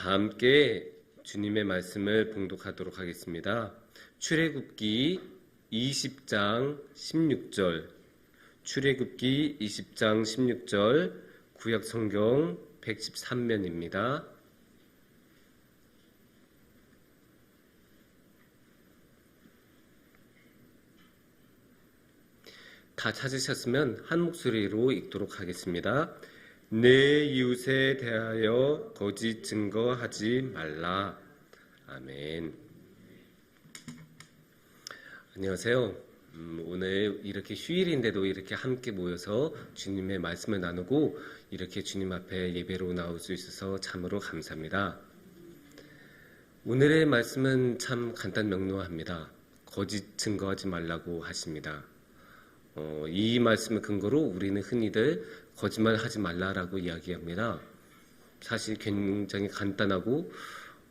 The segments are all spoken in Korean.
다 함께 주님의 말씀을 봉독하도록 하겠습니다. 출애굽기 20장 16절, 출애굽기 20장 16절, 구약 성경 113면입니다. 다 찾으셨으면 한 목소리로 읽도록 하겠습니다. 내 이웃에 대하여 거짓 증거하지 말라. 아멘. 안녕하세요. 오늘 이렇게 휴일인데도 이렇게 함께 모여서 주님의 말씀을 나누고 이렇게 주님 앞에 예배로 나올 수 있어서 참으로 감사합니다. 오늘의 말씀은 참 간단 명료합니다. 거짓 증거하지 말라고 하십니다. 이 말씀을 근거로 우리는 흔히들 거짓말하지 말라라고 이야기합니다. 사실 굉장히 간단하고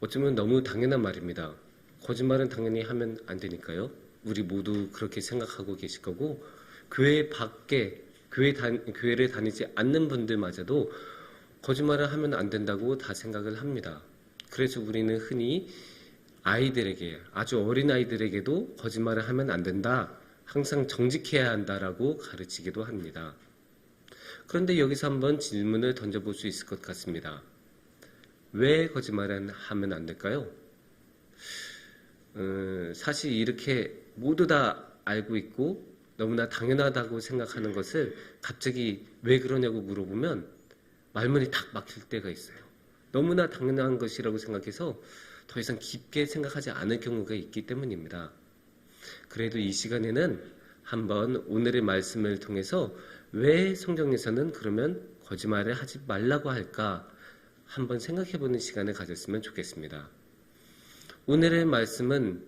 어쩌면 너무 당연한 말입니다. 거짓말은 당연히 하면 안 되니까요. 우리 모두 그렇게 생각하고 계실 거고, 교회 밖에 교회를 다니지 않는 분들마저도 거짓말을 하면 안 된다고 다 생각을 합니다. 그래서 우리는 흔히 아이들에게, 아주 어린 아이들에게도 거짓말을 하면 안 된다, 항상 정직해야 한다라고 가르치기도 합니다. 그런데 여기서 한번 질문을 던져볼 수 있을 것 같습니다. 왜 거짓말을 하면 안 될까요? 사실 이렇게 모두 다 알고 있고 너무나 당연하다고 생각하는 것을 갑자기 왜 그러냐고 물어보면 말문이 탁 막힐 때가 있어요. 너무나 당연한 것이라고 생각해서 더 이상 깊게 생각하지 않을 경우가 있기 때문입니다. 그래도 이 시간에는 한번 오늘의 말씀을 통해서 왜 성경에서는 그러면 거짓말을 하지 말라고 할까 한번 생각해보는 시간을 가졌으면 좋겠습니다. 오늘의 말씀은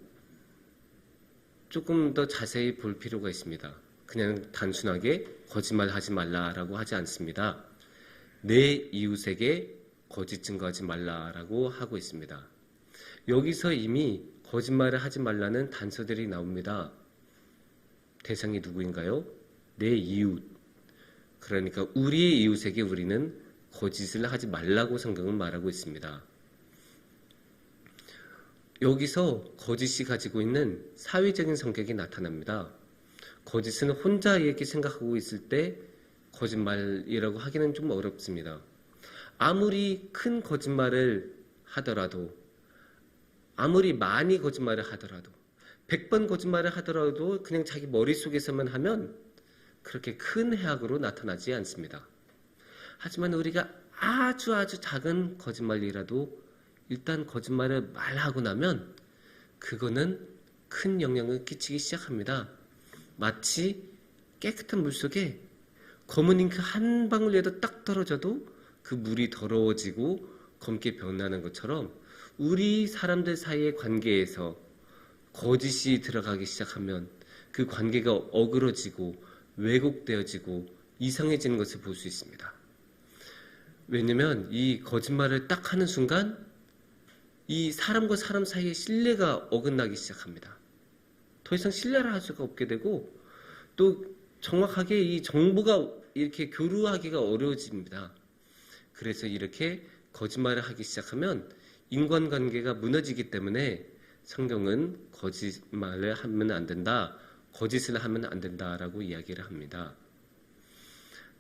조금 더 자세히 볼 필요가 있습니다. 그냥 단순하게 거짓말하지 말라라고 하지 않습니다. 내 이웃에게 거짓 증거하지 말라라고 하고 있습니다. 여기서 이미 거짓말을 하지 말라는 단서들이 나옵니다. 대상이 누구인가요? 내 이웃. 그러니까 우리의 이웃에게 우리는 거짓을 하지 말라고 성경은 말하고 있습니다. 여기서 거짓이 가지고 있는 사회적인 성격이 나타납니다. 거짓은 혼자 이렇게 생각하고 있을 때 거짓말이라고 하기는 좀 어렵습니다. 아무리 큰 거짓말을 하더라도, 아무리 많이 거짓말을 하더라도, 100번 거짓말을 하더라도 그냥 자기 머릿속에서만 하면 그렇게 큰 해악으로 나타나지 않습니다. 하지만 우리가 아주 작은 거짓말이라도 일단 거짓말을 말하고 나면 그거는 큰 영향을 끼치기 시작합니다. 마치 깨끗한 물속에 검은 잉크 한 방울이라도 딱 떨어져도 그 물이 더러워지고 검게 변하는 것처럼 우리 사람들 사이의 관계에서 거짓이 들어가기 시작하면 그 관계가 어그러지고 왜곡되어지고 이상해지는 것을 볼 수 있습니다. 왜냐면 이 거짓말을 딱 하는 순간 이 사람과 사람 사이의 신뢰가 어긋나기 시작합니다. 더 이상 신뢰를 할 수가 없게 되고 또 정확하게 이 정보가 이렇게 교류하기가 어려워집니다. 그래서 이렇게 거짓말을 하기 시작하면 인간관계가 무너지기 때문에 성경은 거짓말을 하면 안 된다, 거짓을 하면 안 된다라고 이야기를 합니다.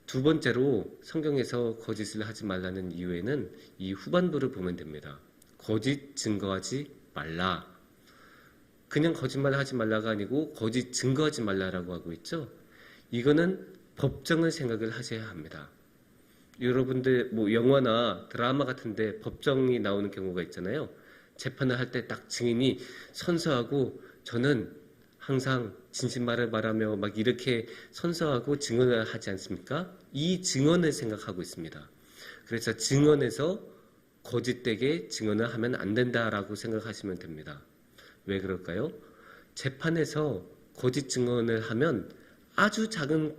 두 번째로 성경에서 거짓을 하지 말라는 이유에는 이 후반부를 보면 됩니다. 거짓 증거하지 말라. 그냥 거짓말을 하지 말라가 아니고 거짓 증거하지 말라라고 하고 있죠. 이거는 법정을 생각을 하셔야 합니다. 여러분들 영화나 드라마 같은데 법정이 나오는 경우가 있잖아요. 재판을 할 때 딱 증인이 선서하고 저는 항상 진실말을 말하며 막 이렇게 선서하고 증언을 하지 않습니까? 이 증언을 생각하고 있습니다. 그래서 증언에서 거짓되게 증언을 하면 안 된다라고 생각하시면 됩니다. 왜 그럴까요? 재판에서 거짓 증언을 하면 아주 작은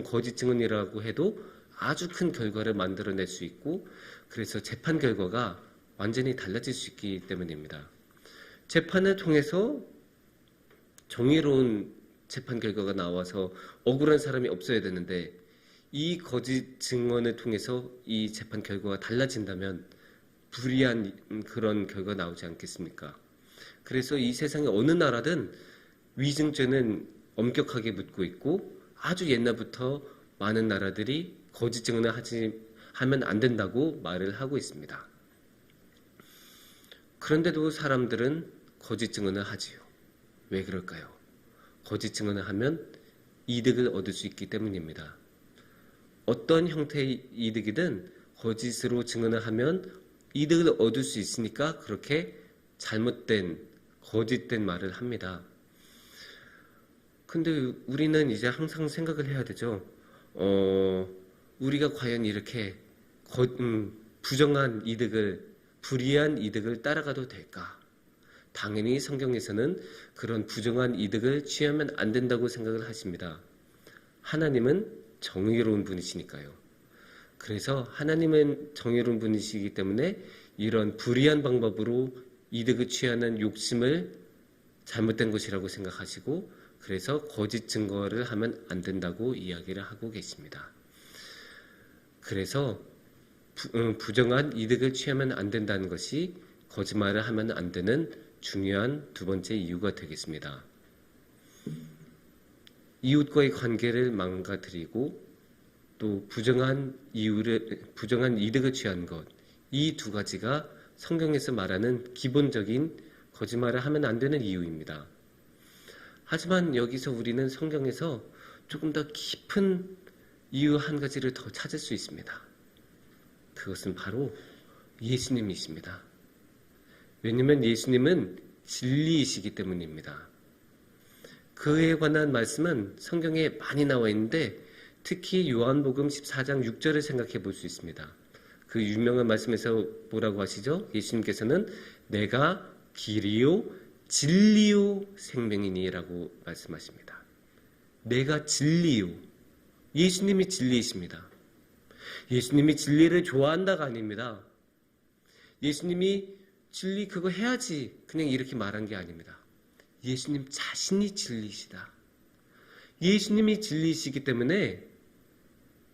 거짓 증언이라고 해도 아주 큰 결과를 만들어낼 수 있고, 그래서 재판 결과가 완전히 달라질 수 있기 때문입니다. 재판을 통해서 정의로운 재판 결과가 나와서 억울한 사람이 없어야 되는데 이 거짓 증언을 통해서 이 재판 결과가 달라진다면 불이한 그런 결과가 나오지 않겠습니까? 그래서 이 세상의 어느 나라든 위증죄는 엄격하게 묻고 있고 아주 옛날부터 많은 나라들이 거짓 증언을 하면 안 된다고 말을 하고 있습니다. 그런데도 사람들은 거짓 증언을 하지요. 왜 그럴까요? 거짓 증언을 하면 이득을 얻을 수 있기 때문입니다. 어떤 형태의 이득이든 거짓으로 증언을 하면 이득을 얻을 수 있으니까 그렇게 잘못된, 거짓된 말을 합니다. 근데 우리는 이제 항상 생각을 해야 되죠. 우리가 과연 이렇게 부정한 이득을, 불이한 이득을 따라가도 될까? 당연히 성경에서는 그런 부정한 이득을 취하면 안 된다고 생각을 하십니다. 하나님은 정의로운 분이시니까요. 그래서 하나님은 정의로운 분이시기 때문에 이런 불이한 방법으로 이득을 취하는 욕심을 잘못된 것이라고 생각하시고 그래서 거짓 증거를 하면 안 된다고 이야기를 하고 계십니다. 그래서 부정한 이득을 취하면 안 된다는 것이 거짓말을 하면 안 되는 중요한 두 번째 이유가 되겠습니다. 이웃과의 관계를 망가뜨리고 또 부정한 이득을 취한 것, 이 두 가지가 성경에서 말하는 기본적인 거짓말을 하면 안 되는 이유입니다. 하지만 여기서 우리는 성경에서 조금 더 깊은 이유 한 가지를 더 찾을 수 있습니다. 그것은 바로 예수님이십니다. 왜냐하면 예수님은 진리이시기 때문입니다. 그에 관한 말씀은 성경에 많이 나와 있는데 특히 요한복음 14장 6절을 생각해 볼 수 있습니다. 그 유명한 말씀에서 뭐라고 하시죠? 예수님께서는 내가 길이요 진리요 생명이니 라고 말씀하십니다. 내가 진리요. 예수님이 진리이십니다. 예수님이 진리를 좋아한다가 아닙니다. 예수님이 진리 그거 해야지 그냥 이렇게 말한 게 아닙니다. 예수님 자신이 진리시다. 예수님이 진리이시기 때문에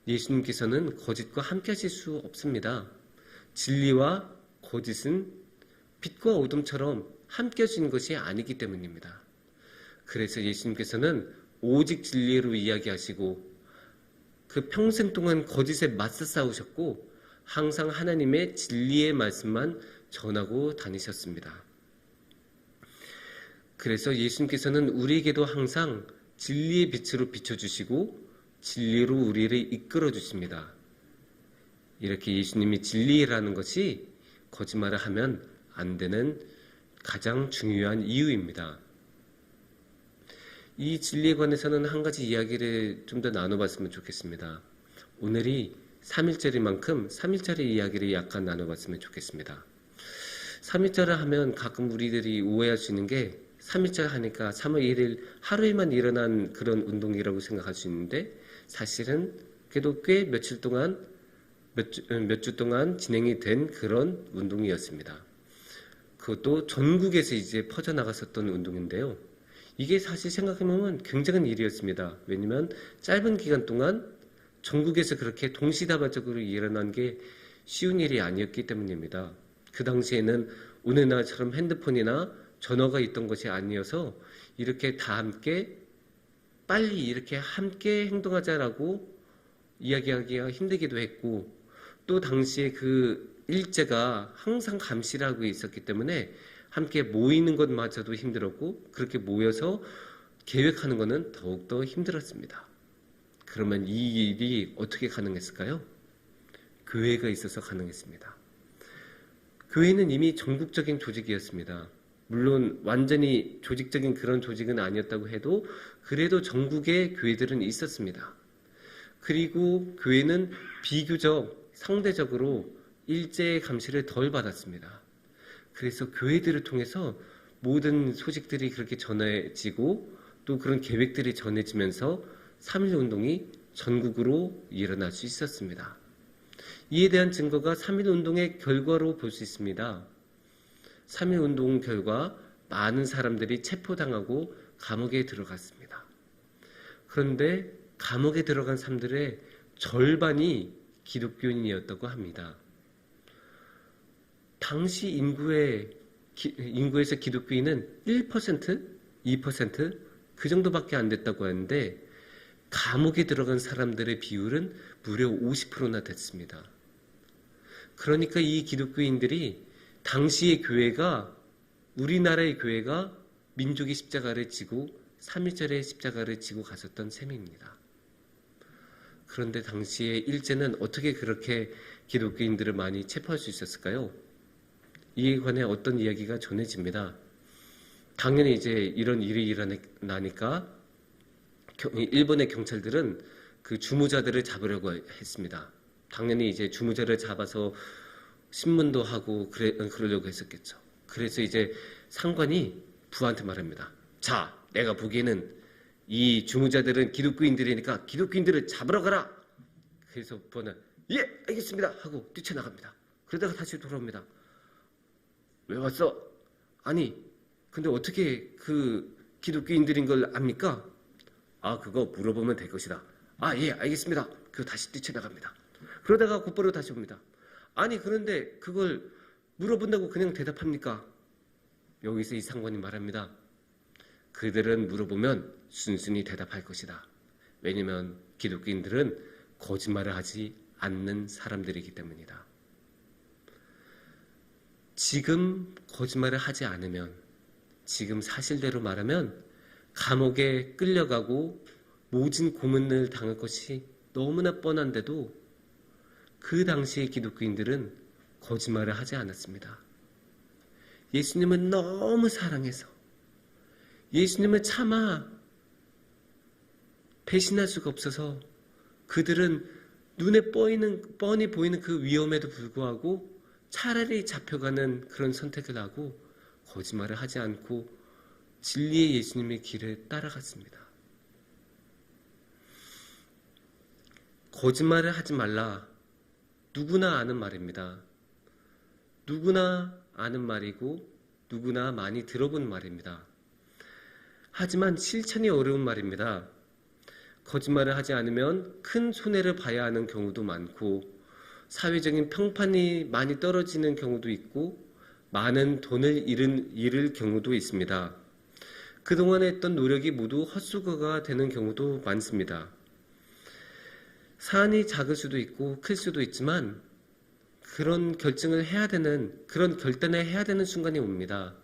예수님께서는 거짓과 함께 하실 수 없습니다. 진리와 거짓은 빛과 어둠처럼 함께 하시는 것이 아니기 때문입니다. 그래서 예수님께서는 오직 진리로 이야기하시고 그 평생 동안 거짓에 맞서 싸우셨고 항상 하나님의 진리의 말씀만 전하고 다니셨습니다. 그래서 예수님께서는 우리에게도 항상 진리의 빛으로 비춰주시고 진리로 우리를 이끌어 주십니다. 이렇게 예수님이 진리라는 것이 거짓말을 하면 안 되는 가장 중요한 이유입니다. 이 진리에 관해서는 한 가지 이야기를 좀 더 나눠봤으면 좋겠습니다. 오늘이 3일절인 만큼 3일절의 이야기를 약간 나눠봤으면 좋겠습니다. 3일절을 하면 가끔 우리들이 오해할 수 있는 게 3일절 하니까 3월 1일 하루에만 일어난 그런 운동이라고 생각할 수 있는데 사실은 그래도 꽤 몇 주 동안 진행이 된 그런 운동이었습니다. 그것도 전국에서 이제 퍼져나갔었던 운동인데요. 이게 사실 생각해보면 굉장한 일이었습니다. 왜냐면 짧은 기간 동안 전국에서 그렇게 동시다발적으로 일어난 게 쉬운 일이 아니었기 때문입니다. 그 당시에는 오늘날처럼 핸드폰이나 전화가 있던 것이 아니어서 이렇게 다 함께 빨리 이렇게 함께 행동하자라고 이야기하기가 힘들기도 했고 또 당시에 그 일제가 항상 감시를 하고 있었기 때문에 함께 모이는 것마저도 힘들었고 그렇게 모여서 계획하는 것은 더욱더 힘들었습니다. 그러면 이 일이 어떻게 가능했을까요? 교회가 있어서 가능했습니다. 교회는 이미 전국적인 조직이었습니다. 물론 완전히 조직적인 그런 조직은 아니었다고 해도 그래도 전국에 교회들은 있었습니다. 그리고 교회는 비교적 상대적으로 일제의 감시를 덜 받았습니다. 그래서 교회들을 통해서 모든 소식들이 그렇게 전해지고 또 그런 계획들이 전해지면서 3.1운동이 전국으로 일어날 수 있었습니다. 이에 대한 증거가 3.1운동의 결과로 볼 수 있습니다. 3.1운동 결과 많은 사람들이 체포당하고 감옥에 들어갔습니다. 그런데 감옥에 들어간 사람들의 절반이 기독교인이었다고 합니다. 당시 인구에서 기독교인은 1%, 2%그 정도밖에 안 됐다고 하는데 감옥에 들어간 사람들의 비율은 무려 50%나 됐습니다. 그러니까 이 기독교인들이 당시의 교회가 우리나라의 교회가 민족의 십자가를 지고 3.1절의 십자가를 지고 갔었던 셈입니다. 그런데 당시에 일제는 어떻게 그렇게 기독교인들을 많이 체포할 수 있었을까요? 이에 관해 어떤 이야기가 전해집니다. 당연히 이제 이런 일이 일어나니까 일본의 경찰들은 그 주무자들을 잡으려고 했습니다. 당연히 이제 주무자를 잡아서 신문도 하고 그러려고 했었겠죠. 그래서 이제 상관이 부하한테 말합니다. 자, 내가 보기에는 이 주무자들은 기독교인들이니까 기독교인들을 잡으러 가라. 그래서 부하는 예, 알겠습니다 하고 뛰쳐나갑니다. 그러다가 다시 돌아옵니다. 왜 왔어? 아니, 근데 어떻게 그 기독교인들인 걸 압니까? 아, 그거 물어보면 될 것이다. 아, 예, 알겠습니다. 그거 다시 뛰쳐나갑니다. 그러다가 곧바로 다시 옵니다. 아니, 그런데 그걸 물어본다고 그냥 대답합니까? 여기서 이 상관이 말합니다. 그들은 물어보면 순순히 대답할 것이다. 왜냐하면 기독교인들은 거짓말을 하지 않는 사람들이기 때문이다. 지금 거짓말을 하지 않으면, 지금 사실대로 말하면 감옥에 끌려가고 모진 고문을 당할 것이 너무나 뻔한데도 그 당시의 기독교인들은 거짓말을 하지 않았습니다. 예수님은 너무 사랑해서 예수님을 차마 배신할 수가 없어서 그들은 눈에 뻔히 보이는 그 위험에도 불구하고 차라리 잡혀가는 그런 선택을 하고 거짓말을 하지 않고 진리의 예수님의 길을 따라갔습니다. 거짓말을 하지 말라. 누구나 아는 말입니다. 누구나 아는 말이고 누구나 많이 들어본 말입니다. 하지만 실천이 어려운 말입니다. 거짓말을 하지 않으면 큰 손해를 봐야 하는 경우도 많고 사회적인 평판이 많이 떨어지는 경우도 있고 많은 돈을 잃을 경우도 있습니다. 그동안 했던 노력이 모두 헛수고가 되는 경우도 많습니다. 사안이 작을 수도 있고 클 수도 있지만 그런 결정을 해야 되는, 그런 결단을 해야 되는 순간이 옵니다.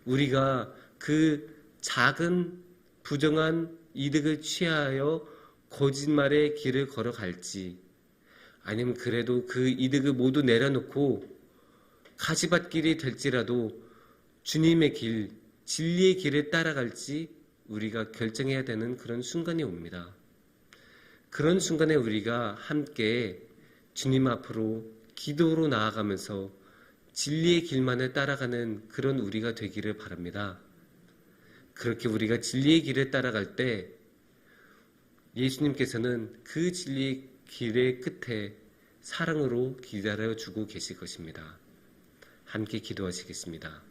우리가 그 작은 부정한 이득을 취하여 거짓말의 길을 걸어갈지, 아니면 그래도 그 이득을 모두 내려놓고 가시밭길이 될지라도 주님의 길, 진리의 길을 따라갈지 우리가 결정해야 되는 그런 순간이 옵니다. 그런 순간에 우리가 함께 주님 앞으로 기도로 나아가면서 진리의 길만을 따라가는 그런 우리가 되기를 바랍니다. 그렇게 우리가 진리의 길을 따라갈 때 예수님께서는 그 진리의 길의 끝에 사랑으로 기다려주고 계실 것입니다. 함께 기도하시겠습니다.